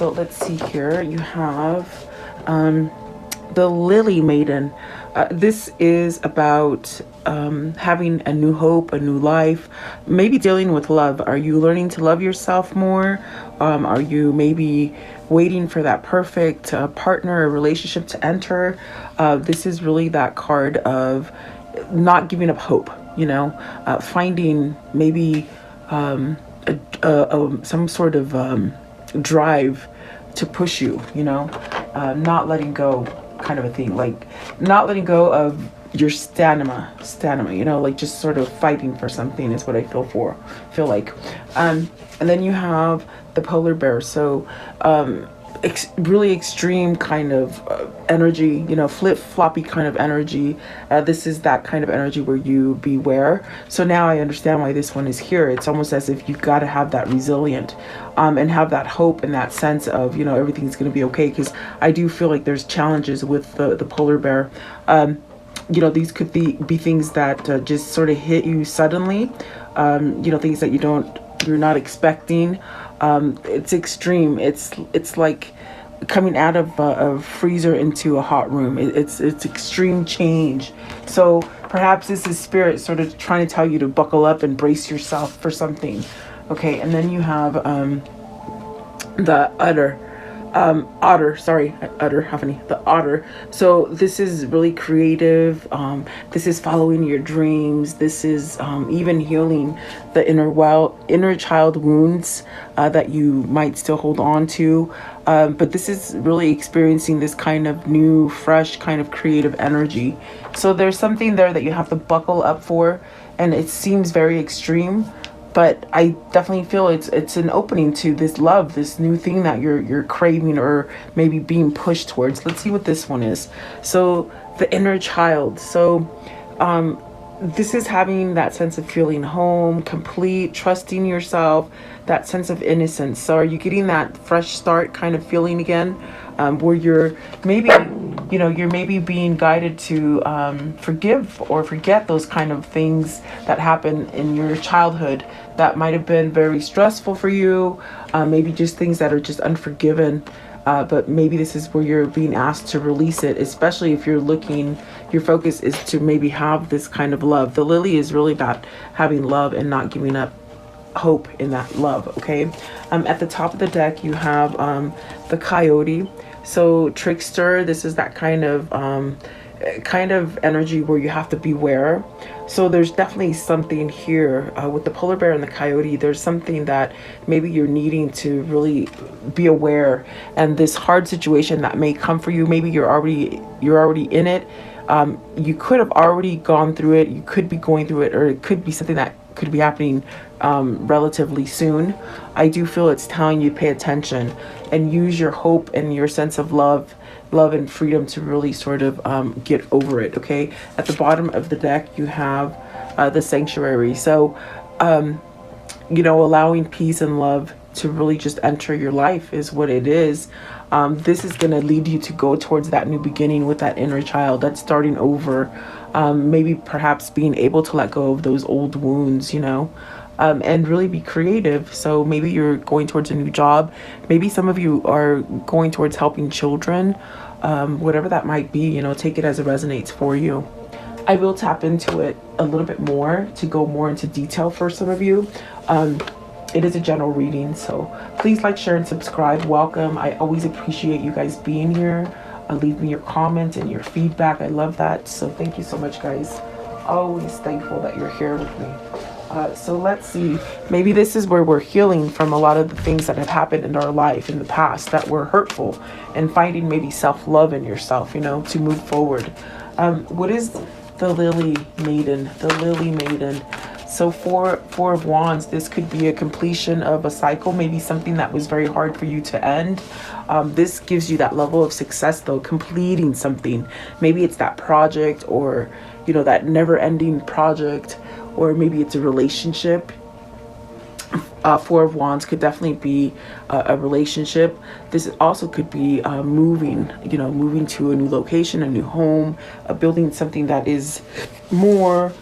So let's see here. You have the Lily Maiden. This is about having a new hope, a new life, maybe dealing with love. Are you learning to love yourself more? Are you maybe waiting for that perfect partner or relationship to enter? This is really that card of not giving up hope, finding maybe some sort of drive to push you, not letting go, kind of a thing, like not letting go of your stamina, like just sort of fighting for something is what I feel like. And then you have the polar bear. So really extreme kind of energy, flip-floppy kind of energy. This is that kind of energy where you beware. So now I understand why this one is here. It's almost as if you've got to have that resilient and have that hope and that sense of, everything's going to be okay. Because I do feel like there's challenges with the polar bear. These could be things that just sort of hit you suddenly, things that you're not expecting. It's extreme. It's like coming out of a freezer into a hot room. It's extreme change. So perhaps this is spirit sort of trying to tell you to buckle up and brace yourself for something. Okay, and then you have the otter. So this is really creative. This is following your dreams. This is even healing the inner child wounds that you might still hold on to. But this is really experiencing this kind of new, fresh, kind of creative energy. So there's something there that you have to buckle up for, and it seems very extreme. But I definitely feel it's an opening to this love, this new thing that you're craving or maybe being pushed towards. Let's see what this one is. So the inner child. So this is having that sense of feeling home, complete, trusting yourself, that sense of innocence. So are you getting that fresh start kind of feeling again, where you're maybe being guided to forgive or forget those kind of things that happen in your childhood that might have been very stressful for you, maybe just things that are just unforgiven. But maybe this is where you're being asked to release it, especially if your focus is to maybe have this kind of love. The lily is really about having love and not giving up hope in that love. Okay. At the top of the deck, you have the coyote. So trickster, this is that kind of energy where you have to beware. So there's definitely something here with the polar bear and the coyote. There's something that maybe you're needing to really be aware, and this hard situation that may come for you, maybe you're already in it. You could have already gone through it, you could be going through it, or it could be something that could be happening relatively soon. I do feel it's telling you pay attention and use your hope and your sense of love and freedom to really sort of get over it. Okay, at the bottom of the deck you have the sanctuary. So allowing peace and love to really just enter your life is what it is. This is going to lead you to go towards that new beginning with that inner child, that's starting over. Maybe perhaps being able to let go of those old wounds, and really be creative. So maybe you're going towards a new job. Maybe some of you are going towards helping children, whatever that might be, take it as it resonates for you. I will tap into it a little bit more to go more into detail for some of you. It is a general reading, so please like, share, and subscribe. Welcome. I always appreciate you guys being here. Leave me your comments and your feedback. I love that. So thank you so much, guys. Always thankful that you're here with me. So let's see. Maybe this is where we're healing from a lot of the things that have happened in our life in the past that were hurtful, and finding maybe self-love in yourself, to move forward. What is the Lily Maiden? The Lily Maiden. So four of wands, this could be a completion of a cycle, maybe something that was very hard for you to end. This gives you that level of success though, completing something. Maybe it's that project, or that never-ending project, or maybe it's a relationship. Four of wands could definitely be a relationship. This also could be moving to a new location, a new home, building something that is more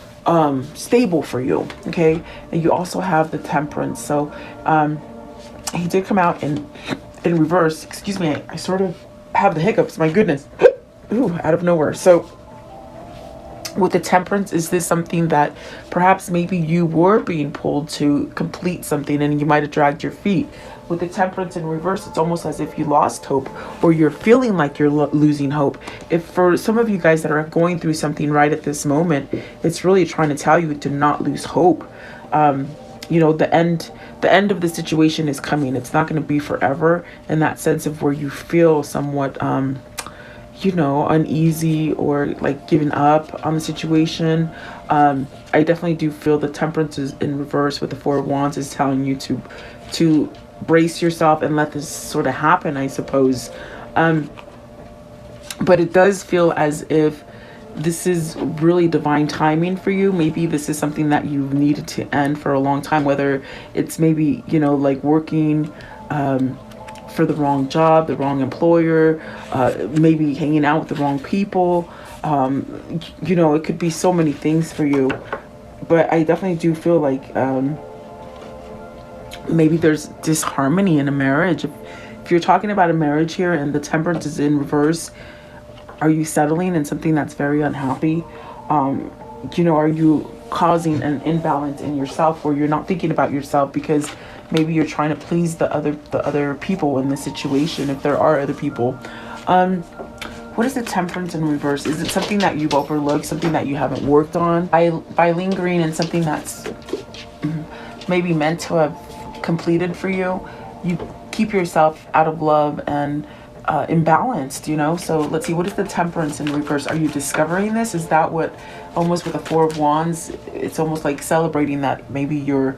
stable for you. Okay. And you also have the temperance. So he did come out in in reverse, excuse me, I sort of have the hiccups, my goodness. Ooh, out of nowhere. So with the Temperance, is this something that perhaps maybe you were being pulled to complete something and you might have dragged your feet? With the Temperance in reverse, it's almost as if you lost hope, or you're feeling like you're losing hope. If for some of you guys that are going through something right at this moment, it's really trying to tell you to not lose hope. You know, the end of the situation is coming. It's not going to be forever, in that sense of where you feel somewhat you know, uneasy or like giving up on the situation. I definitely do feel the Temperance is in reverse with the Four of Wands is telling you to brace yourself and let this sort of happen, I suppose. But it does feel as if this is really divine timing for you. Maybe this is something that you've needed to end for a long time, whether it's maybe, you know, like working for the wrong job, the wrong employer, maybe hanging out with the wrong people. You know, it could be so many things for you. But I definitely do feel like maybe there's disharmony in a marriage. If you're talking about a marriage here and the Temperance is in reverse, are you settling in something that's very unhappy? You know, are you causing an imbalance in yourself where you're not thinking about yourself because maybe you're trying to please the other people in the situation, if there are other people? What is the Temperance in reverse? Is it something that you've overlooked, something that you haven't worked on? By lingering in something that's maybe meant to have completed for you, you keep yourself out of love and imbalanced, you know? So let's see, what is the Temperance in reverse? Are you discovering this? Is that what, almost with the Four of Wands, it's almost like celebrating that maybe you're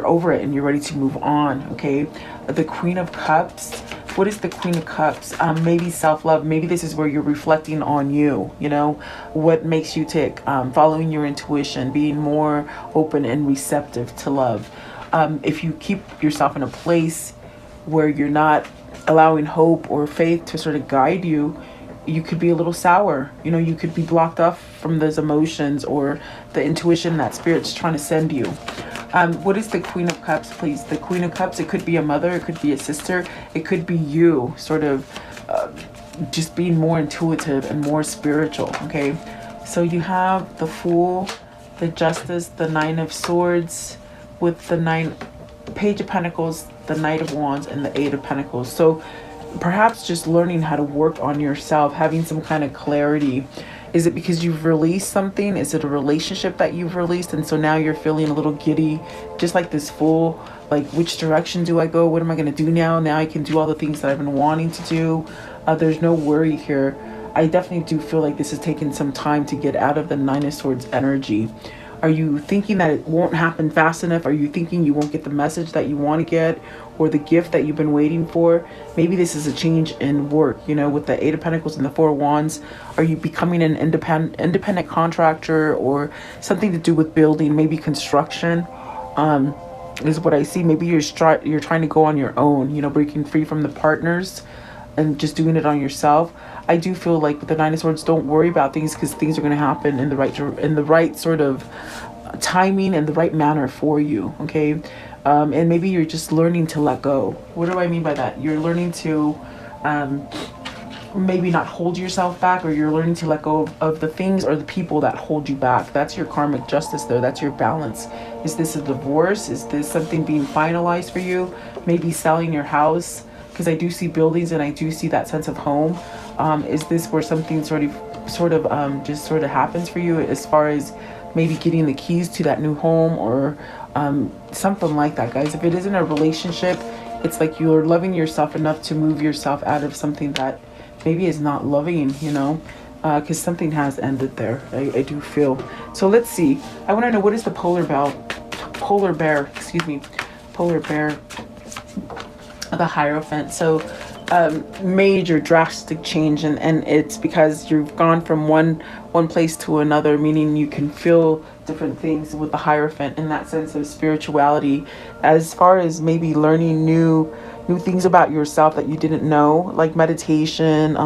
over it and you're ready to move on, okay? The Queen of Cups. What is the Queen of Cups? Maybe self-love. Maybe this is where you're reflecting on you, you know, what makes you tick, following your intuition, being more open and receptive to love. If you keep yourself in a place where you're not allowing hope or faith to sort of guide you, you could be a little sour. You know, you could be blocked off from those emotions or the intuition that Spirit's trying to send you. What is the Queen of Cups, please? The Queen of Cups, it could be a mother, it could be a sister, it could be you sort of just being more intuitive and more spiritual, okay? So you have the Fool, the Justice, the Nine of Swords with the Page of Pentacles, the Knight of Wands, and the Eight of Pentacles. So perhaps just learning how to work on yourself, having some kind of clarity. Is it because you've released something? Is it a relationship that you've released and so now you're feeling a little giddy, just like this Fool? Like, which direction do I go? What am I going to do now? Now I can do all the things that I've been wanting to do. There's no worry here. I definitely do feel like this has taken some time to get out of the Nine of Swords energy. Are you thinking that it won't happen fast enough? Are you thinking you won't get the message that you want to get or the gift that you've been waiting for? Maybe this is a change in work, you know, with the Eight of Pentacles and the Four of Wands. Are you becoming an independent contractor or something to do with building, maybe construction? Is what I see. Maybe you're trying to go on your own, you know, breaking free from the partners and just doing it on yourself. I do feel like with the Nine of Swords, don't worry about things because things are going to happen in the right sort of timing and the right manner for you, okay? And maybe you're just learning to let go. What do I mean by that? You're learning to maybe not hold yourself back, or you're learning to let go of the things or the people that hold you back. That's your karmic justice there. That's your balance. Is this a divorce? Is this something being finalized for you? Maybe selling your house, because I do see buildings and I do see that sense of home. Is this where something sort of happens for you as far as maybe getting the keys to that new home or something like that, guys? If it isn't a relationship, it's like you're loving yourself enough to move yourself out of something that maybe is not loving, you know, because something has ended there. I do feel. So let's see. I want to know, what is the polar bear, the Hierophant. So major drastic change, and it's because you've gone from one place to another, meaning you can feel different things with the Hierophant in that sense of spirituality, as far as maybe learning new things about yourself that you didn't know, like meditation,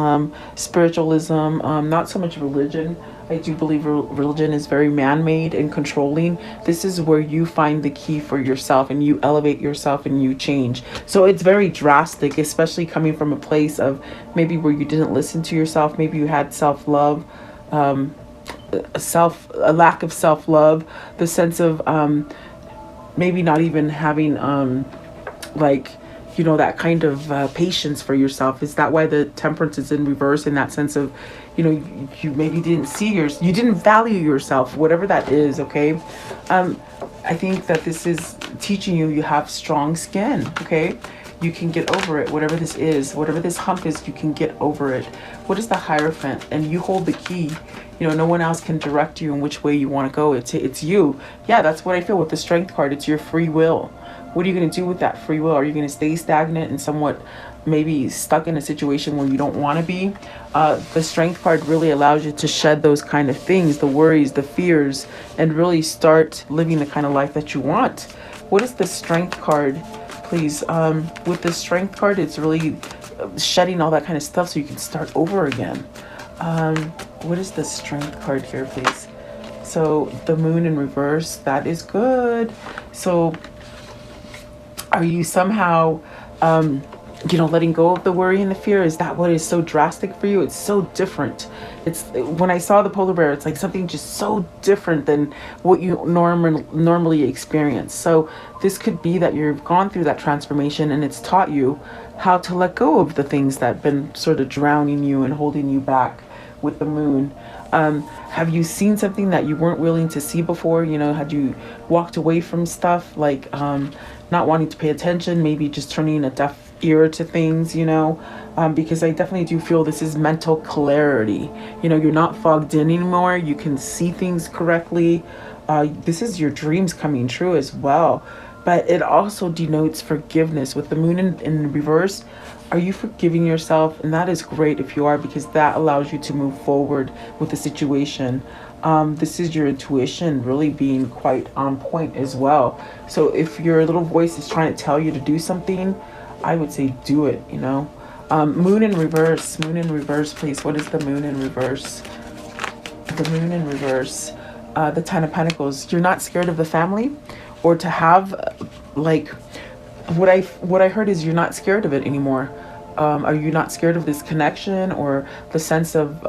spiritualism, not so much religion. I do believe religion is very man-made and controlling. This is where you find the key for yourself and you elevate yourself and you change. So it's very drastic, especially coming from a place of maybe where you didn't listen to yourself. Maybe you had self-love, a lack of self-love, the sense of maybe not even having like, you know, that kind of patience for yourself. Is that why the temperance is in reverse, in that sense of, you know, you maybe didn't see you didn't value yourself, whatever that is. Okay. I think that this is teaching you, you have strong skin. Okay. You can get over it, whatever this is, whatever this hump is, you can get over it. What is the Hierophant? And you hold the key. You know, no one else can direct you in which way you want to go. It's you. Yeah, that's what I feel with the Strength card. It's your free will. What are you going to do with that free will? Are you going to stay stagnant and somewhat maybe stuck in a situation where you don't want to be? The Strength card really allows you to shed those kind of things, the worries, the fears, and really start living the kind of life that you want. What is the Strength card, please? With the Strength card, it's really shedding all that kind of stuff so you can start over again. What is the Strength card here, please? So the Moon in reverse, that is good. So are you somehow, you know, letting go of the worry and the fear? Is that what is so drastic for you? It's so different. It's, when I saw the polar bear, it's like something just so different than what you normally experience. So this could be that you've gone through that transformation and it's taught you how to let go of the things that have been sort of drowning you and holding you back with the Moon. Have you seen something that you weren't willing to see before? You know, had you walked away from stuff, like not wanting to pay attention, maybe just turning a deaf ear to things, you know? Because I definitely do feel this is mental clarity. You know, you're not fogged in anymore. You can see things correctly. This is your dreams coming true as well. But it also denotes forgiveness. With the Moon in reverse, are you forgiving yourself? And that is great if you are, because that allows you to move forward with the situation. This is your intuition really being quite on point as well. So if your little voice is trying to tell you to do something, I would say do it, you know. Moon in reverse, please. What is the Moon in reverse? The Moon in reverse, the Ten of Pentacles. You're not scared of the family, or to have, like, what I heard is you're not scared of it anymore. Are you not scared of this connection, or the sense of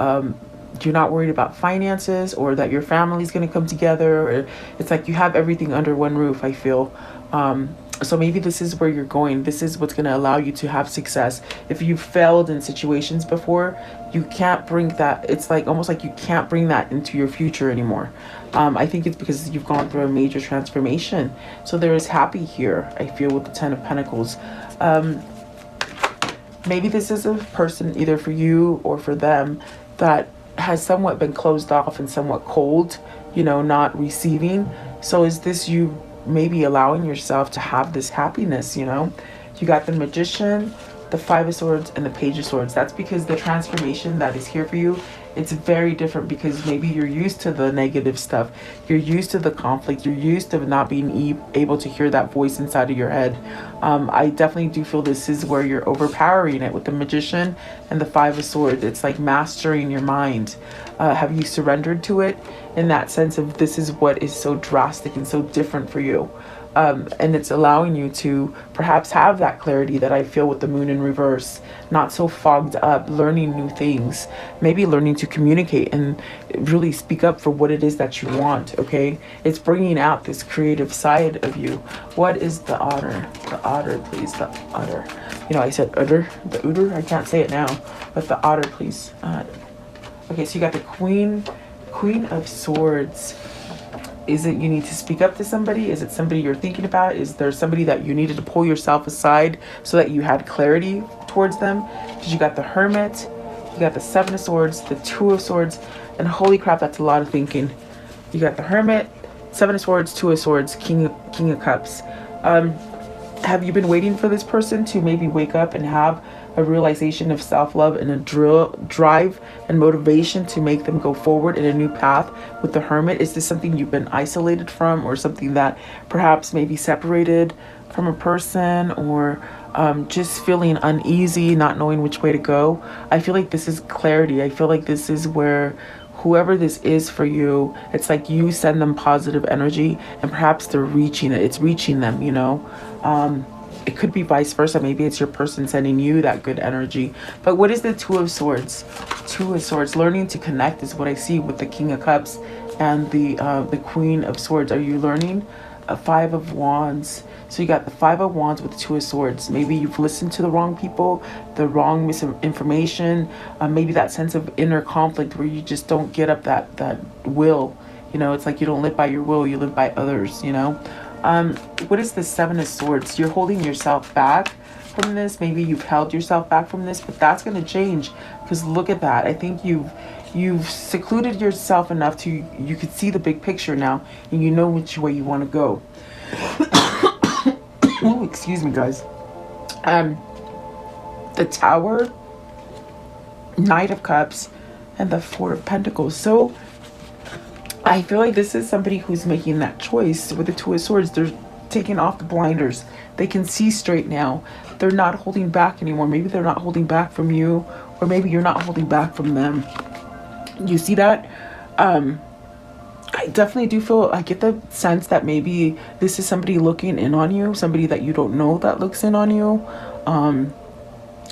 you're not worried about finances, or that your family's going to come together? Or it's like you have everything under one roof, I feel. So maybe this is where you're going. This is what's going to allow you to have success. If you've failed in situations before, you can't bring that. It's like almost like you can't bring that into your future anymore. I think it's because you've gone through a major transformation. So there is happy here, I feel, with the Ten of Pentacles. Maybe this is a person, either for you or for them, that has somewhat been closed off and somewhat cold, you know, not receiving. So is this you maybe allowing yourself to have this happiness? You know, you got the Magician, the Five of Swords, and the Page of Swords. That's because the transformation that is here for you, it's very different, because maybe you're used to the negative stuff. You're used to the conflict. You're used to not being able to hear that voice inside of your head. I definitely do feel this is where you're overpowering it with the Magician and the Five of Swords. It's like mastering your mind. Have you surrendered to it, in that sense of this is what is so drastic and so different for you? And it's allowing you to perhaps have that clarity that I feel with the Moon in reverse, not so fogged up, learning new things, maybe learning to communicate and really speak up for what it is that you want. Okay, it's bringing out this creative side of you. What is the Otter? The Otter, please. The Otter. You know, I said Otter, the Otter. I can't say it now, but the Otter, please. Okay, so you got the Queen of Swords. Is it you need to speak up to somebody? Is it somebody you're thinking about? Is there somebody that you needed to pull yourself aside so that you had clarity towards them? Because you got the Hermit, you got the Seven of Swords, the Two of Swords, and holy crap, that's a lot of thinking. You got the Hermit, Seven of Swords, Two of Swords, King of Cups. Have you been waiting for this person to maybe wake up and have a realization of self-love and a drive and motivation to make them go forward in a new path with the Hermit? Is this something you've been isolated from, or something that perhaps maybe separated from a person, or just feeling uneasy, not knowing which way to go? I feel like this is clarity. I feel like this is where whoever this is for you, it's like you send them positive energy, and perhaps they're reaching it. It's reaching them, you know. It could be vice versa. Maybe it's your person sending you that good energy. But what is the Two of Swords? Two of Swords. Learning to connect is what I see with the King of Cups and the Queen of Swords. Are you learning? A Five of Wands. So you got the Five of Wands with the Two of Swords. Maybe you've listened to the wrong people, the wrong misinformation, maybe that sense of inner conflict where you just don't get up that will. You know, it's like you don't live by your will, you live by others, you know. What is the Seven of Swords? You're holding yourself back from this. Maybe you've held yourself back from this, but that's going to change, because look at that. I think you've secluded yourself enough to you could see the big picture now, and you know which way you want to go. Oh, excuse me, guys. The Tower, Knight of Cups, and the Four of Pentacles. So I feel like this is somebody who's making that choice with the Two of Swords. They're taking off the blinders. They can see straight now. They're not holding back anymore. Maybe they're not holding back from you, or maybe you're not holding back from them. You see that? I definitely do feel, I get the sense that maybe this is somebody looking in on you, somebody that you don't know that looks in on you.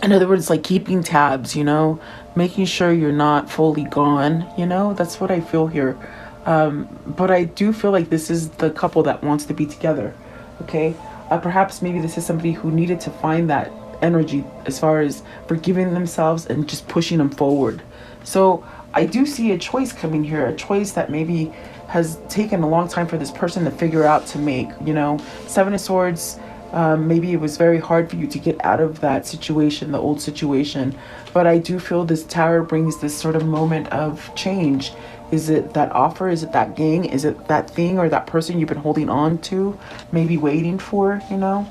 In other words, like keeping tabs, you know, making sure you're not fully gone, you know. That's what I feel here. But I do feel like this is the couple that wants to be together, okay? Perhaps maybe this is somebody who needed to find that energy as far as forgiving themselves and just pushing them forward. So I do see a choice coming here, a choice that maybe has taken a long time for this person to figure out to make, you know. Seven of Swords, maybe it was very hard for you to get out of that situation, the old situation. But I do feel this Tower brings this sort of moment of change. Is it that offer? Is it that gang? Is it that thing or that person you've been holding on to, maybe waiting for, you know?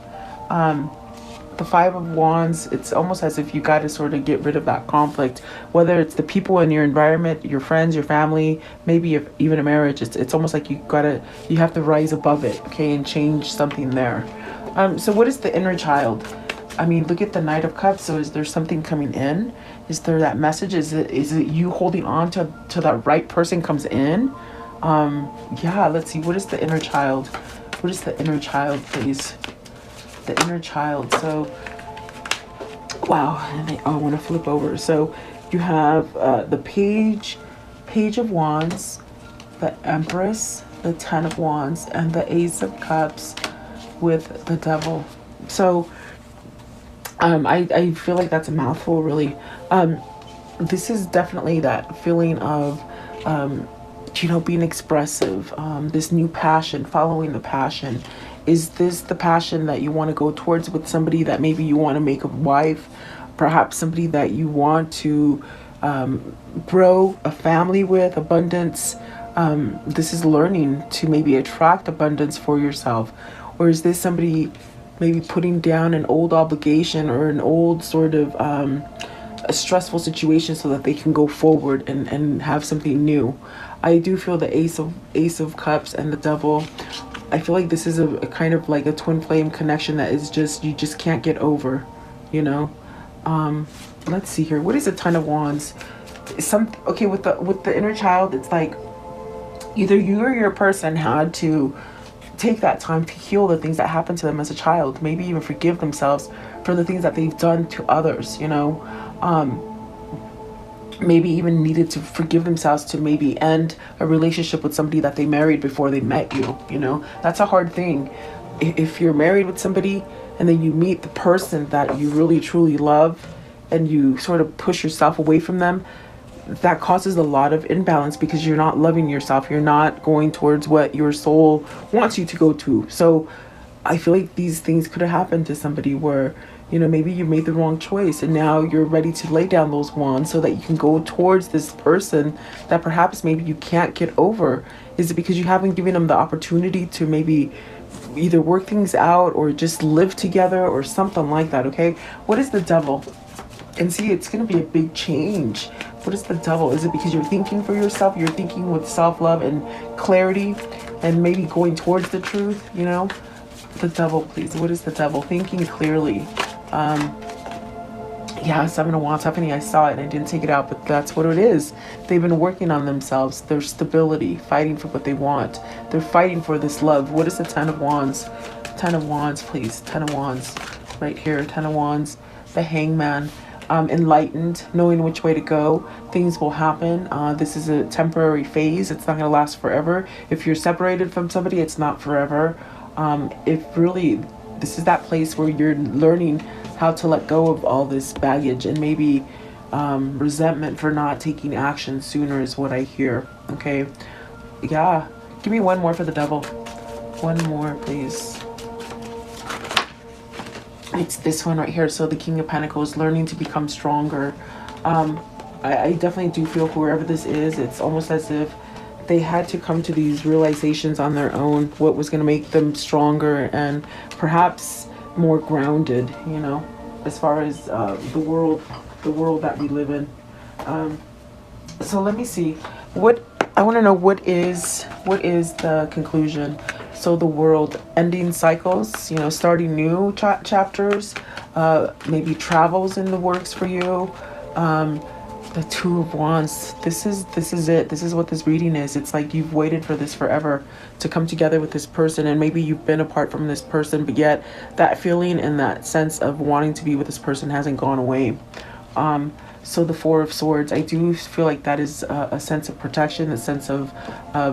The Five of Wands, it's almost as if you got to sort of get rid of that conflict, whether it's the people in your environment, your friends, your family, maybe if even a marriage. It's almost like you have to rise above it, okay, and change something there. So what is the inner child? I mean, look at the Knight of Cups. So is there something coming in? Is there that message? Is it you holding on to that right person comes in? Yeah, let's see. What is the inner child? What is the inner child, please? The inner child. So, wow. And I want to flip over. So you have the Page of Wands, the Empress, the Ten of Wands, and the Ace of Cups with the Devil. So I feel like that's a mouthful, really. This is definitely that feeling of, you know, being expressive, this new passion, following the passion. Is this the passion that you want to go towards with somebody that maybe you want to make a wife, perhaps somebody that you want to grow a family with, abundance? This is learning to maybe attract abundance for yourself. Or is this somebody maybe putting down an old obligation or an old sort of a stressful situation so that they can go forward and have something new? I do feel the Ace of Cups and the Devil. I feel like this is a kind of like a twin flame connection that is just, you just can't get over, you know. Let's see here. What is a Ten of Wands? Okay, with the inner child, it's like either you or your person had to take that time to heal the things that happened to them as a child, maybe even forgive themselves for the things that they've done to others, you know. Maybe even needed to forgive themselves to maybe end a relationship with somebody that they married before they met you, you know. That's a hard thing. If you're married with somebody and then you meet the person that you really truly love and you sort of push yourself away from them, that causes a lot of imbalance because you're not loving yourself. You're not going towards what your soul wants you to go to. So I feel like these things could have happened to somebody where, you know, maybe you made the wrong choice and now you're ready to lay down those wands so that you can go towards this person that perhaps maybe you can't get over. Is it because you haven't given them the opportunity to maybe either work things out or just live together or something like that, okay? What is the Devil? And see, it's going to be a big change. What is the Devil? Is it because you're thinking for yourself? You're thinking with self-love and clarity and maybe going towards the truth, you know? The Devil, please. What is the Devil? Thinking clearly. Yeah, Seven of Wands, Stephanie, I saw it and I didn't take it out, but that's what it is. They've been working on themselves, their stability, fighting for what they want. They're fighting for this love. What is the Ten of Wands? Ten of Wands, please. Ten of Wands, right here. Ten of Wands, the Hangman. Enlightened, knowing which way to go. Things will happen. This is a temporary phase. It's not going to last forever. If you're separated from somebody, it's not forever. If really, this is that place where you're learning how to let go of all this baggage and maybe resentment for not taking action sooner is what I hear. Okay. Yeah. Give me one more for the Devil. One more, please. It's this one right here. So the King of Pentacles, learning to become stronger. I definitely do feel whoever this is, it's almost as if they had to come to these realizations on their own, what was going to make them stronger and perhaps more grounded, you know, as far as the world that we live in. So let me see. What I want to know, what is the conclusion? So the world, ending cycles, you know, starting new chapters, maybe travels in the works for you. The Two of Wands, this is it. This is what this reading is. It's like you've waited for this forever to come together with this person, and maybe you've been apart from this person, but yet that feeling and that sense of wanting to be with this person hasn't gone away. So the Four of Swords, I do feel like that is a sense of protection, a sense of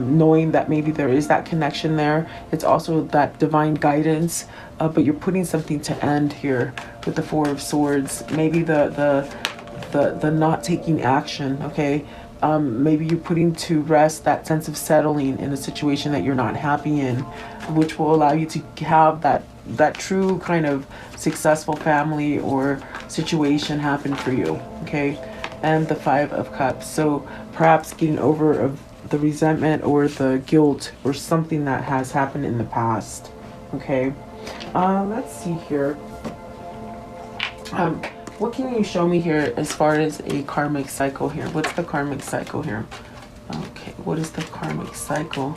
knowing that maybe there is that connection there. It's also that divine guidance, but you're putting something to end here with the Four of Swords. Maybe the not taking action, okay? Maybe you're putting to rest that sense of settling in a situation that you're not happy in, which will allow you to have that true kind of successful family or situation happen for you, okay? And the Five of Cups, so perhaps getting over of the resentment or the guilt or something that has happened in the past, okay? Let's see here. What can you show me here as far as a karmic cycle here? What's the karmic cycle here? Okay, what is the karmic cycle?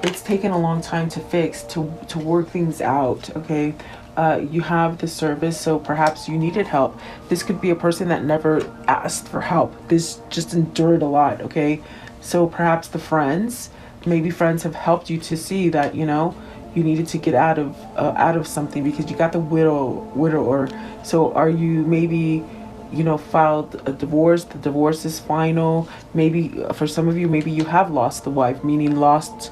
It's taken a long time to fix, to work things out, okay? You have the Service, so perhaps you needed help. This could be a person that never asked for help. This just endured a lot, okay? So perhaps the friends, maybe friends have helped you to see that, you know, you needed to get out of something because you got the widower. So are you maybe, you know, filed a divorce? The divorce is final. Maybe for some of you, maybe you have lost the wife, meaning lost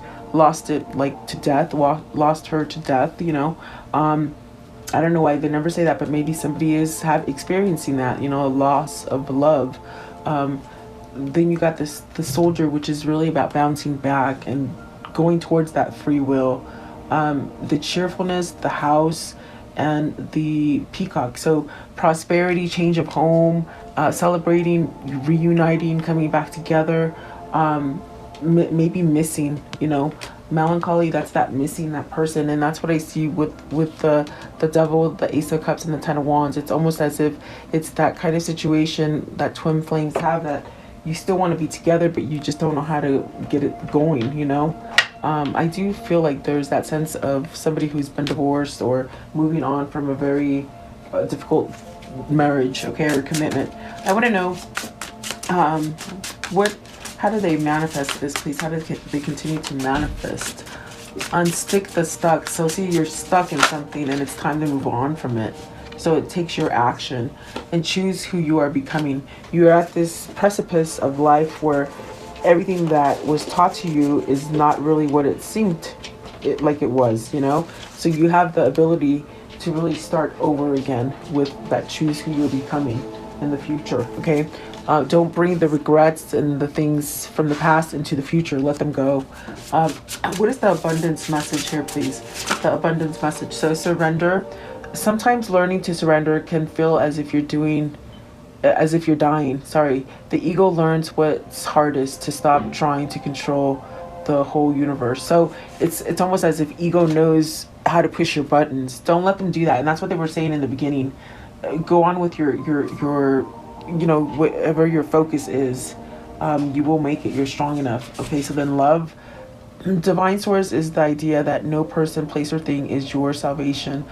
it like to death, lost her to death, you know. I don't know why they never say that, but maybe somebody is experiencing that, you know, a loss of love. Then you got the Soldier, which is really about bouncing back and going towards that free will. The Cheerfulness, the House, and the Peacock. So prosperity, change of home, celebrating, reuniting, coming back together. Maybe missing, you know, melancholy, that's that missing that person. And that's what I see with the Devil, the Ace of Cups, and the Ten of Wands. It's almost as if it's that kind of situation that twin flames have, that you still want to be together, but you just don't know how to get it going, you know. I do feel like there's that sense of somebody who's been divorced or moving on from a very difficult marriage, okay, or commitment. I want to know how do they manifest this, please? How do they continue to manifest? Unstick the stuck. So see, you're stuck in something and it's time to move on from it. So it takes your action and choose who you are becoming. You're at this precipice of life where everything that was taught to you is not really what it seemed like it was, you know? So you have the ability to really start over again with that choose who you're becoming in the future, okay? Don't bring the regrets and the things from the past into the future. Let them go. What is the abundance message here, please? The abundance message. So surrender. Sometimes learning to surrender can feel as if you're dying. Sorry. The ego learns what's hardest, to stop trying to control the whole universe. So it's almost as if ego knows how to push your buttons. Don't let them do that. And that's what they were saying in the beginning. Go on with your you know, whatever your focus is, you will make it. You're strong enough. Okay, so then love. Divine source is the idea that no person, place, or thing is your salvation.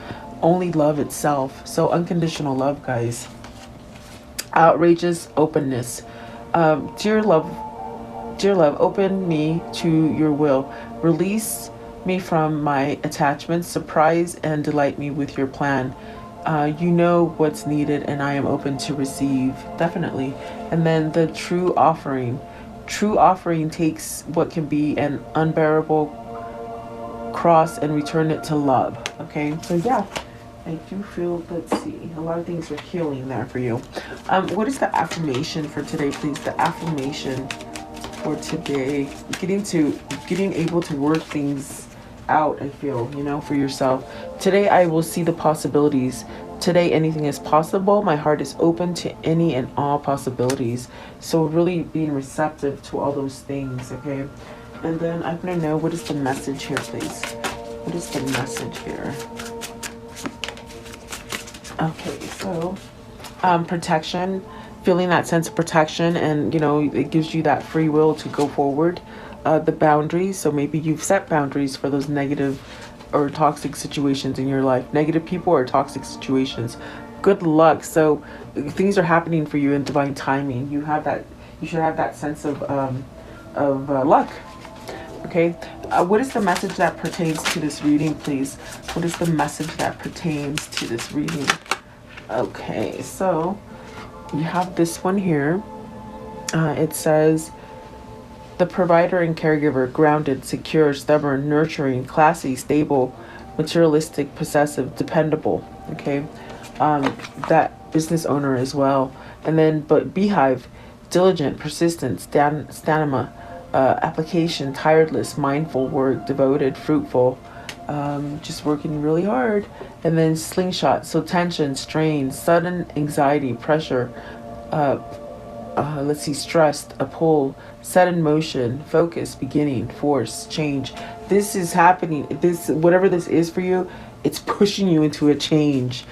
only love itself. So unconditional love, guys. Outrageous openness. Dear love, open me to your will. Release me from my attachments. Surprise and delight me with your plan. You know what's needed and I am open to receive. Definitely. And then the true offering. True offering takes what can be an unbearable cross and return it to love. Okay, so yeah, I do feel, let's see, a lot of things are healing there for you. What is the affirmation for today, please? The affirmation for today, getting able to work things out, I feel, you know, for yourself. Today I will see the possibilities. Today anything is possible. My heart is open to any and all possibilities. So really being receptive to all those things, okay? And then I'm gonna know, what is the message here, please? What is the message here? Okay, so protection, feeling that sense of protection, and you know, it gives you that free will to go forward. The boundaries, so maybe you've set boundaries for those negative or toxic situations in your life, negative people or toxic situations. Good luck. So things are happening for you in divine timing. You should have that sense of luck. Okay, what is the message that pertains to this reading, please? What is the message that pertains to this reading? Okay, so you have this one here. It says, the provider and caregiver, grounded, secure, stubborn, nurturing, classy, stable, materialistic, possessive, dependable. Okay, that business owner as well. And then, but beehive, diligent, persistent, stamina, application, tireless, mindful, work, devoted, fruitful, just working really hard. And then slingshot, so tension, strain, sudden anxiety, pressure, let's see, stressed, a pull, set in motion, focus, beginning, force, change. This is happening. This, whatever this is for you, it's pushing you into a change,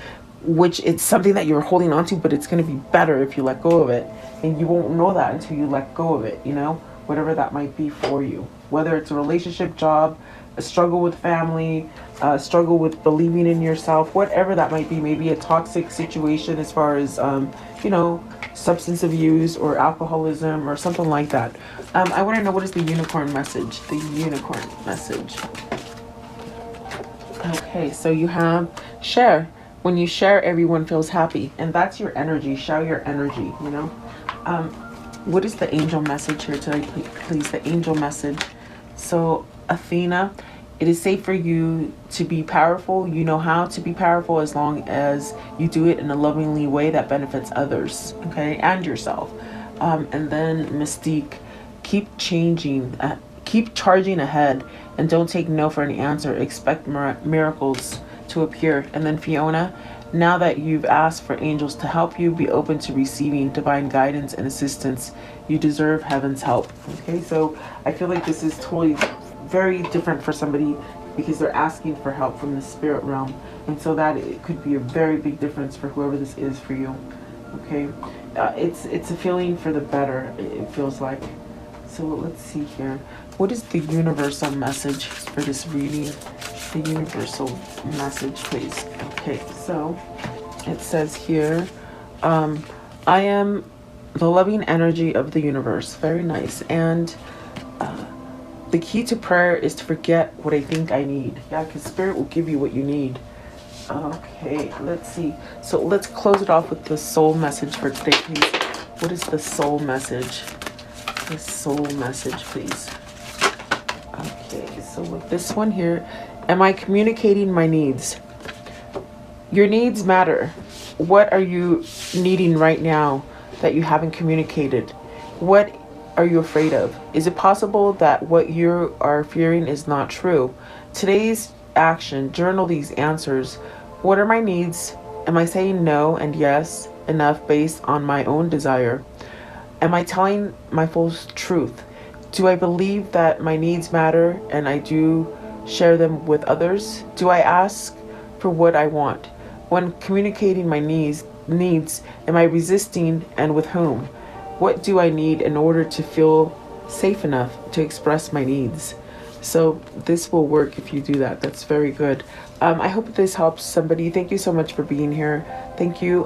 which it's something that you're holding on to, but it's going to be better if you let go of it. And you won't know that until you let go of it, you know, whatever that might be for you, whether it's a relationship, job, a struggle with family, struggle with believing in yourself, whatever that might be. Maybe a toxic situation as far as, you know, substance abuse or alcoholism or something like that. I want to know, what is the unicorn message? The unicorn message. Okay, so you have share. When you share, everyone feels happy. And that's your energy. Share your energy, you know. What is the angel message here today, please? The angel message. So Athena, it is safe for you to be powerful. You know how to be powerful as long as you do it in a lovingly way that benefits others, okay, and yourself. And then Mystique, keep charging ahead, and don't take no for an answer. Expect miracles to appear. And then Fiona, now that you've asked for angels to help you, be open to receiving divine guidance and assistance. You deserve heaven's help. Okay, so I feel like this is totally very different for somebody because they're asking for help from the spirit realm, and so that it could be a very big difference for whoever this is for you. Okay, it's a feeling for the better, it feels like. So let's see here, what is the universal message for this reading? The universal message, please. Okay, so it says here, I am the loving energy of the universe. Very nice. And the key to prayer is to forget what I think I need. Yeah, because spirit will give you what you need. Okay, let's see. So let's close it off with the soul message for today, please. What is the soul message? The soul message, please. Okay, so with this one here, am I communicating my needs? Your needs matter. What are you needing right now that you haven't communicated? What are you afraid of? Is it possible that what you are fearing is not true? Today's action, journal these answers. What are my needs? Am I saying no and yes enough based on my own desire? Am I telling my full truth? Do I believe that my needs matter and I do share them with others? Do I ask for what I want? When communicating my needs, am I resisting, and with whom? What do I need in order to feel safe enough to express my needs? So this will work if you do that. That's very good. I hope this helps somebody. Thank you so much for being here. Thank you